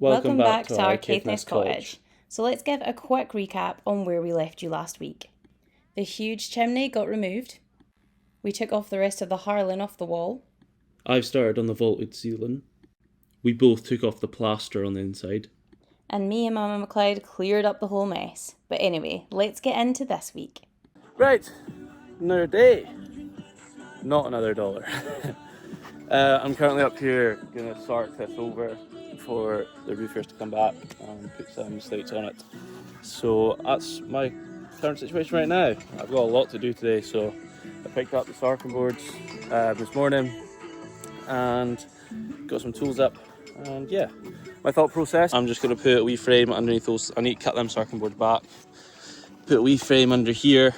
Welcome back to our Caithness Cottage. So let's give a quick recap on where we left you last week. The huge chimney got removed. We took off the rest of the Harlan off the wall. I've started on the vaulted ceiling. We both took off the plaster on the inside. And me and Mumma Macleod cleared up the whole mess. But anyway, let's get into this week. Right, another day. Not another dollar. I'm currently up here going to sort this over for the roofers to come back and put some slates on it. So that's my current situation right now. I've got a lot to do today, so I picked up the sarcing boards this morning and got some tools up, and yeah, my thought process, I'm just going to put a wee frame underneath those. I need to cut them sarcing boards back, put a wee frame under here,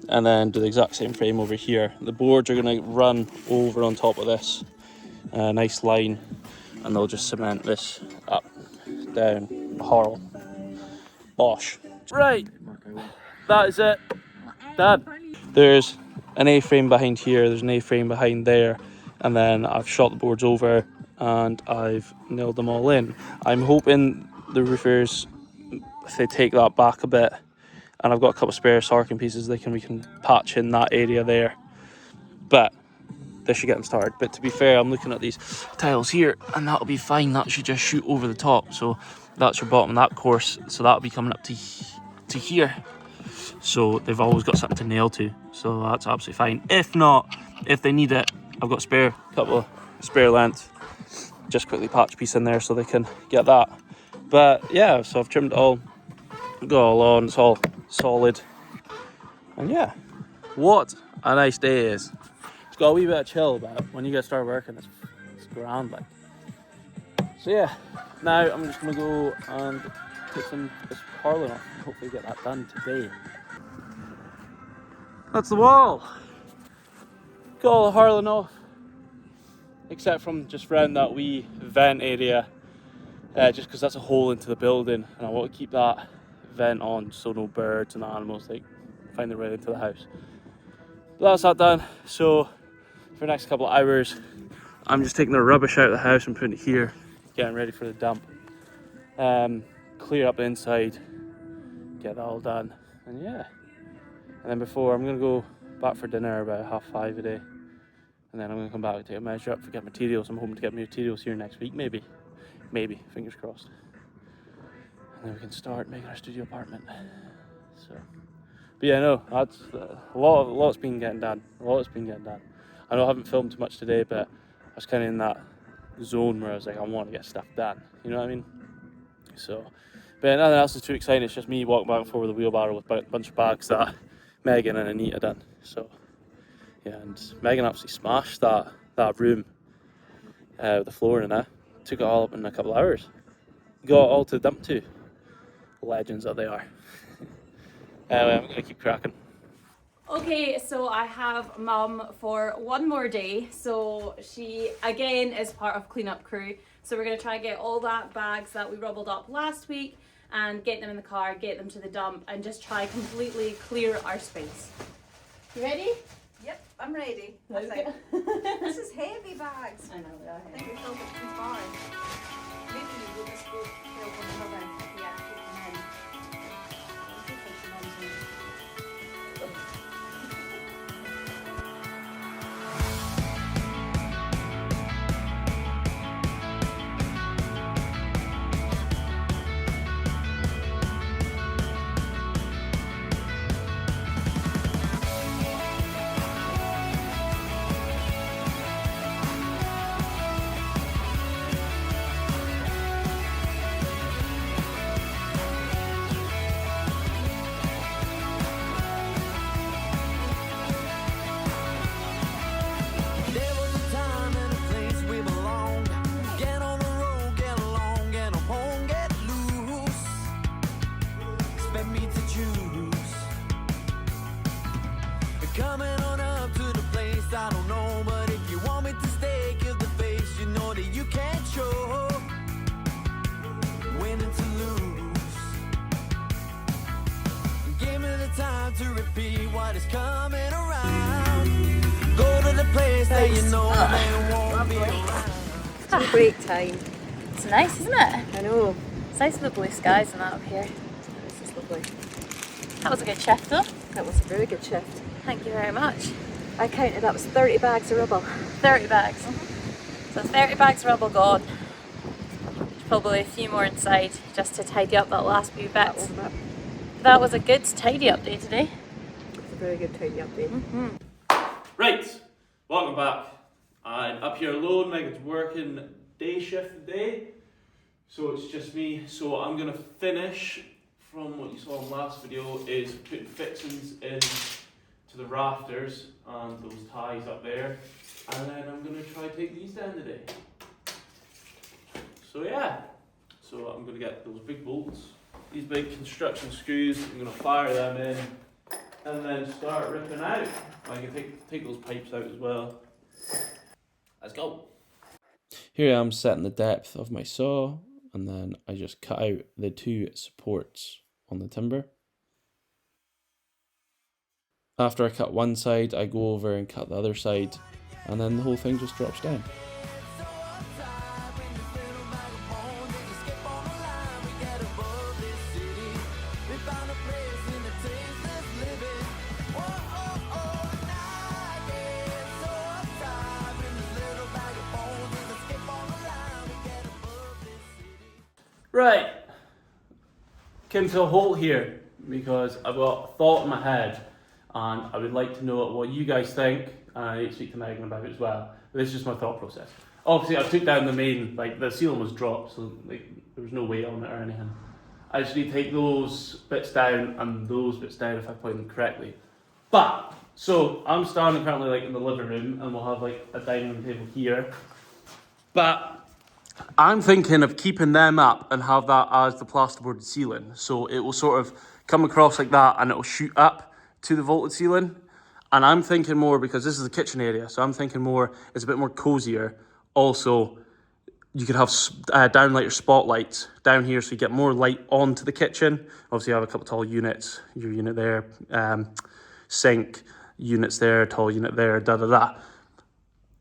and then do the exact same frame over here. The boards are going to run over on top of this nice line, and they'll just cement this up, down, horrible. Bosh. Right, that is it. Dad. There's an A-frame behind here, there's an A-frame behind there, and then I've shot the boards over and I've nailed them all in. I'm hoping the roofers, if they take that back a bit, and I've got a couple of spare sarking pieces, we can patch in that area there. But this should get them started. But to be fair, I'm looking at these tiles here, and that'll be fine. That should just shoot over the top. So that's your bottom of that course. So that'll be coming up to here. So they've always got something to nail to. So that's absolutely fine. If not, if they need it, I've got a couple of spare length. Just quickly patch a piece in there so they can get that. But yeah, so I've trimmed it all. Got it all on. It's all solid. And yeah, what a nice day it is. It's got a wee bit of chill, but when you get started working, it's grand like. So yeah, now I'm just gonna go and take this Harlan off and hopefully get that done today. That's the wall. Got all the Harlan off, except from just round that wee vent area, just because that's a hole into the building, and I want to keep that vent on so no birds and animals find their way into the house. But that's that done. So for the next couple of hours, I'm just taking the rubbish out of the house and putting it here, getting ready for the dump. Clear up the inside, get that all done, and yeah. And then I'm gonna go back for dinner about 5:30 today, and then I'm gonna come back and take a measure up for get materials. I'm hoping to get materials here next week, maybe, fingers crossed. And then we can start making our studio apartment. So, but yeah, no, that's a lot's been getting done. I know I haven't filmed too much today, but I was kind of in that zone where I was like, I want to get stuff done. You know what I mean? So, but nothing else is too exciting. It's just me walking back and forth with a wheelbarrow with a bunch of bags that Megan and Anita done. So, yeah, and Megan absolutely smashed that room with the floor in it. Took it all up in a couple of hours. Got it all to the dump too. Legends that they are. Anyway, I'm gonna keep cracking. Okay, so I have Mum for one more day. So she again is part of cleanup crew. So we're gonna try and get all that bags that we rubbled up last week and get them in the car, get them to the dump, and just try completely clear our space. You ready? Yep, I'm ready. Okay. This is heavy bags. I know they are I heavy. think we filled it too far. Maybe we'll just go fill one another. Yeah, put them in. Let's see if she runs in. Coming on up to the place, I don't know, but if you want me to stay, give the face, you know that you can't show. Winning to lose. Give me the time to repeat what is coming around. Go to the place that you know they won't be around. It's break time. It's nice, isn't it? I know. It's nice with the blue skies and that up here. This is lovely. That was a good shift though. That was a very good shift. Thank you very much. I counted that was 30 bags of rubble. 30 bags. So 30 bags of rubble gone. There's probably a few more inside just to tidy up that last few bits. That was a good tidy up day today. It's a very good tidy up day. Right, welcome back. I'm up here alone. Megan's working day shift today, so it's just me. So I'm gonna finish from what you saw in the last video is putting fixings in to the rafters and those ties up there, and then I'm gonna try to take these down today. So yeah, so I'm gonna get those big bolts, these big construction screws. I'm gonna fire them in and then start ripping out. I can take those pipes out as well. Let's go. Here I am setting the depth of my saw, and then I just cut out the 2 supports on the timber. After I cut one side, I go over and cut the other side, and then the whole thing just drops down. Right, came to a halt here because I've got a thought in my head and I would like to know what you guys think, and I need to speak to Megan about it as well. But this is just my thought process. Obviously I took down the main, like the ceiling was dropped, so like there was no weight on it or anything. I just need to take those bits down and those bits down if I point them correctly. But, so I'm standing currently like in the living room and we'll have like a dining room table here. But I'm thinking of keeping them up and have that as the plasterboard ceiling. So it will sort of come across like that and it will shoot up to the vaulted ceiling. And I'm thinking more, because this is the kitchen area, so I'm thinking more, it's a bit more cozier. Also, you could have downlighter spotlights down here so you get more light onto the kitchen. Obviously you have a couple of tall units, your unit there, sink, units there, tall unit there, da-da-da.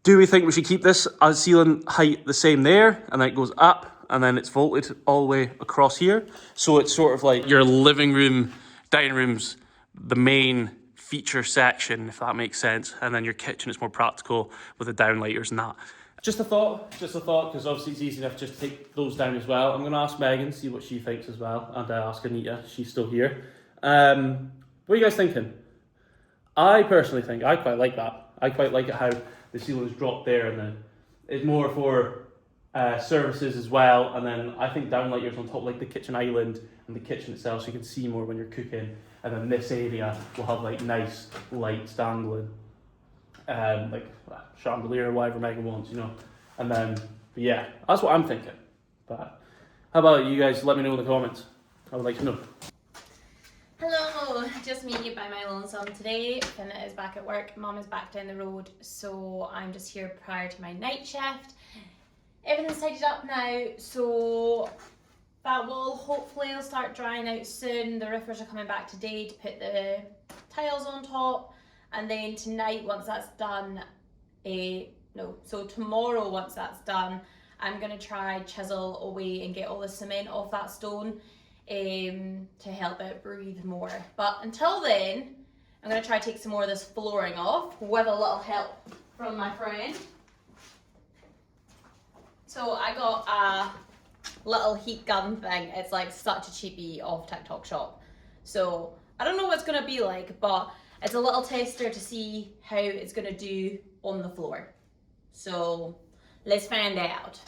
Do we think we should keep this as ceiling height the same there, and then it goes up, and then it's vaulted all the way across here? So it's sort of like your living room, dining room's the main feature section, if that makes sense, and then your kitchen is more practical with the downlighters and that. Just a thought, because obviously it's easy enough just to take those down as well. I'm going to ask Megan, see what she thinks as well, and ask Anita, she's still here. What are you guys thinking? I personally think, I quite like that. I quite like it how the ceiling is dropped there, and then it's more for services as well. And then I think downlighters on top, like the kitchen island and the kitchen itself, so you can see more when you're cooking. And then this area will have like nice lights dangling, like chandelier or whatever Megan wants, you know. And then, yeah, that's what I'm thinking. But how about you guys? Let me know in the comments. I would like to know. Hello, just me by my lonesome today. Finn is back at work, Mum is back down the road, so I'm just here prior to my night shift. Everything's tidied up now, so that will hopefully start drying out soon. The roofers are coming back today to put the tiles on top, and then tonight, once that's done, tomorrow once that's done, I'm going to try chisel away and get all the cement off that stone to help it breathe more. But until then, I'm going to try to take some more of this flooring off with a little help from my friend. So I got a little heat gun thing. It's like such a cheapie off TikTok shop. So I don't know what it's going to be like, but it's a little tester to see how it's going to do on the floor. So let's find out.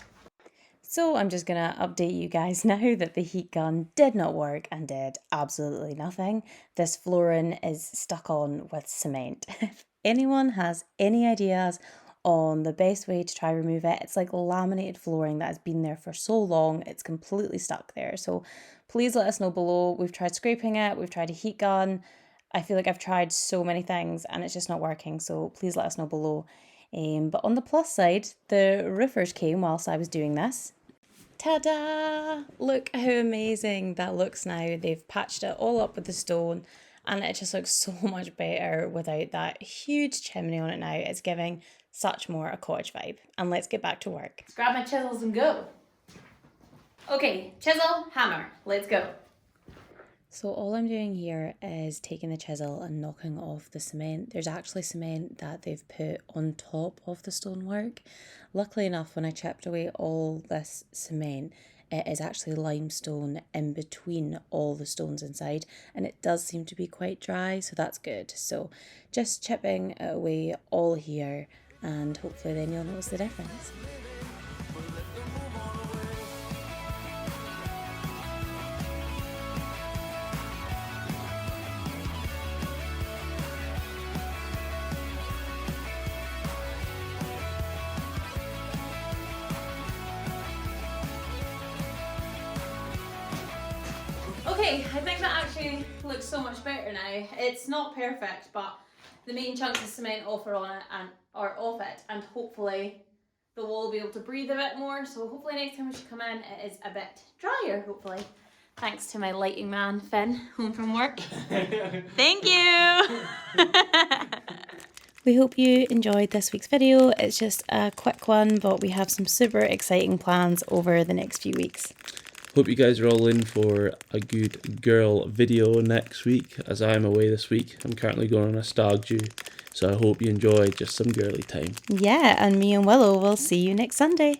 So I'm just going to update you guys now that the heat gun did not work and did absolutely nothing. This flooring is stuck on with cement. If anyone has any ideas on the best way to try remove it, it's like laminated flooring that has been there for so long, it's completely stuck there. So please let us know below. We've tried scraping it, we've tried a heat gun. I feel like I've tried so many things and it's just not working, so please let us know below. But on the plus side, the roofers came whilst I was doing this. Ta-da! Look how amazing that looks now. They've patched it all up with the stone and it just looks so much better without that huge chimney on it now. It's giving such more a cottage vibe. And let's get back to work. Let's grab my chisels and go. Okay, chisel, hammer, let's go. So all I'm doing here is taking the chisel and knocking off the cement. There's actually cement that they've put on top of the stonework. Luckily enough, when I chipped away all this cement, it is actually limestone in between all the stones inside, and it does seem to be quite dry, so that's good. So just chipping it away all here, and hopefully then you'll notice the difference. Okay, I think that actually looks so much better now. It's not perfect, but the main chunks of cement off it, and hopefully the wall will be able to breathe a bit more. So hopefully next time we should come in, it is a bit drier, hopefully. Thanks to my lighting man, Finn, home from work. Thank you! We hope you enjoyed this week's video. It's just a quick one, but we have some super exciting plans over the next few weeks. Hope you guys are all in for a good girl video next week, as I'm away this week. I'm currently going on a stag do, so I hope you enjoy just some girly time. Yeah, and me and Willow will see you next Sunday.